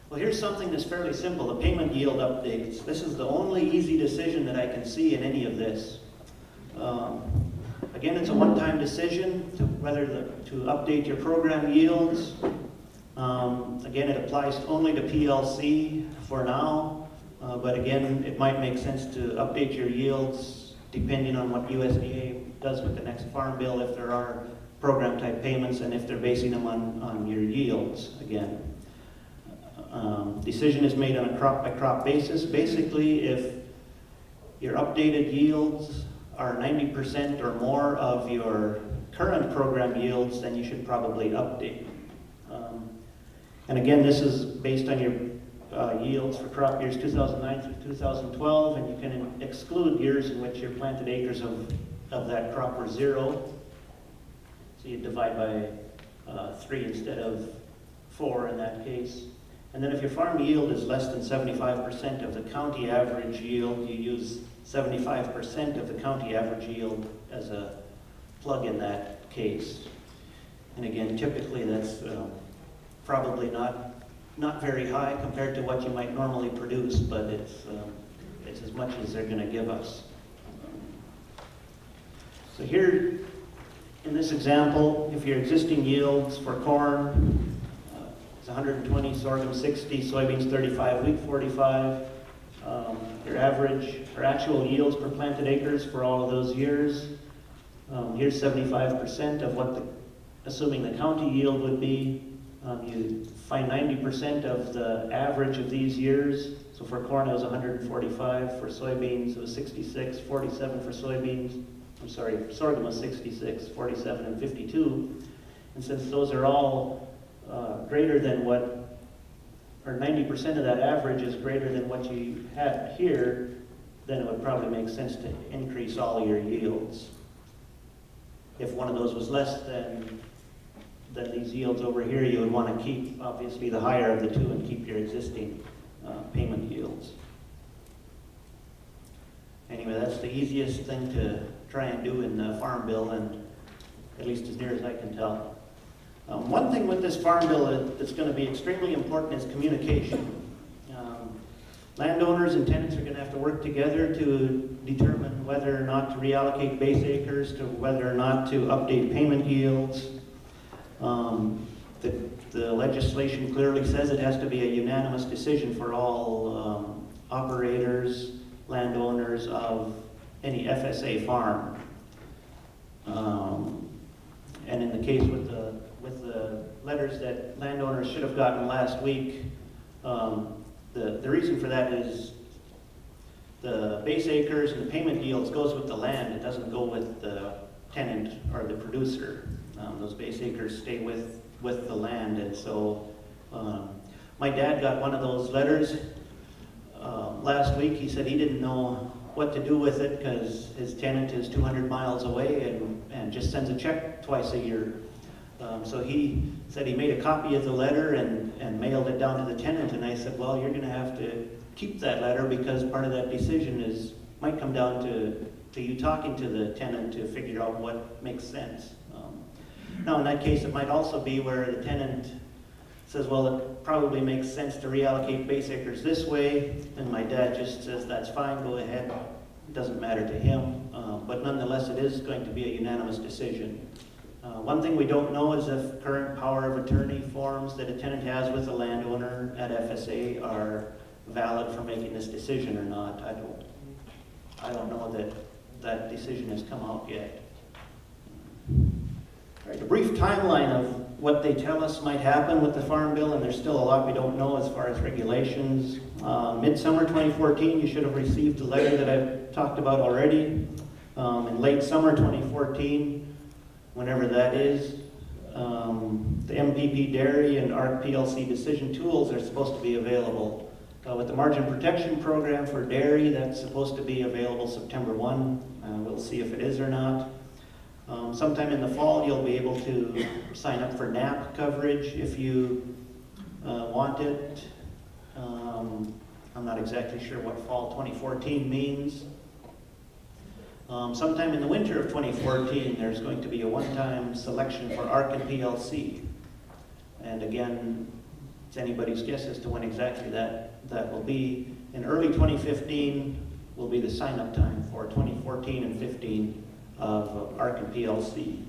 Well, here's something that's fairly simple, the payment yield updates. This is the only easy decision that I can see in any of this. Again, it's a one-time decision to to update your program yields. Again, it applies only to PLC for now, but again, it might make sense to update your yields depending on what USDA does with the next farm bill, if there are program type payments and if they're basing them on your yields again. Decision is made on a crop by crop basis. Basically, if your updated yields are 90% or more of your current program yields, then you should probably update. And again, this is based on your yields for crop years 2009 through 2012, and you can exclude years in which your planted acres of that crop were 0. So you divide by 3 instead of 4 in that case. And then if your farm yield is less than 75% of the county average yield, you use 75% of the county average yield as a plug in that case. And again, typically that's probably not very high compared to what you might normally produce, but it's as much as they're going to give us. So here, in this example, if your existing yields for corn is 120, sorghum 60, soybeans 35, wheat 45, your average or actual yields per planted acres for all of those years, here's 75% of what assuming the county yield would be. You find 90% of the average of these years. So for corn it was 145, for soybeans it was 66, 47 for soybeans. I'm sorry, sorghum was 66, 47, and 52. And since those are all greater than what, or 90% of that average is greater than what you had here, then it would probably make sense to increase all of your yields. If one of those was less than these yields over here, you would want to keep, obviously, the higher of the two and keep your existing payment yields. Anyway, that's the easiest thing to try and do in the Farm Bill, and at least as near as I can tell. One thing with this Farm Bill that's going to be extremely important is communication. Landowners and tenants are going to have to work together to determine whether or not to reallocate base acres, to whether or not to update payment yields. The legislation clearly says it has to be a unanimous decision for all operators, landowners of any FSA farm. And in the case with the letters that landowners should have gotten last week, the reason for that is the base acres and the payment yields goes with the land. It doesn't go with the tenant or the producer. Those base acres stay with the land. And so my dad got one of those letters last week. He said he didn't know what to do with it because his tenant is 200 miles away and just sends a check twice a year. So he said he made a copy of the letter and mailed it down to the tenant. And I said, well, you're going to have to keep that letter because part of that decision might come down to you talking to the tenant to figure out what makes sense. Now, in that case, it might also be where the tenant says, well, it probably makes sense to reallocate base acres this way, and my dad just says, that's fine, go ahead. It doesn't matter to him, but nonetheless, it is going to be a unanimous decision. One thing we don't know is if current power of attorney forms that a tenant has with a landowner at FSA are valid for making this decision or not. I don't know that decision has come out yet. All right, a brief timeline of what they tell us might happen with the Farm Bill, and there's still a lot we don't know as far as regulations. Midsummer 2014, you should have received the letter that I've talked about already. In late summer 2014, whenever that is, the MPP Dairy and ARC PLC decision tools are supposed to be available. With the margin protection program for dairy, that's supposed to be available September 1. We'll see if it is or not. Sometime in the fall, you'll be able to sign up for NAP coverage if you want it. I'm not exactly sure what fall 2014 means. Sometime in the winter of 2014, there's going to be a one-time selection for ARC and PLC. And again, It's anybody's guess as to when exactly that will be. In early 2015 will be the sign-up time for 2014 and 15 of ARC and PLC.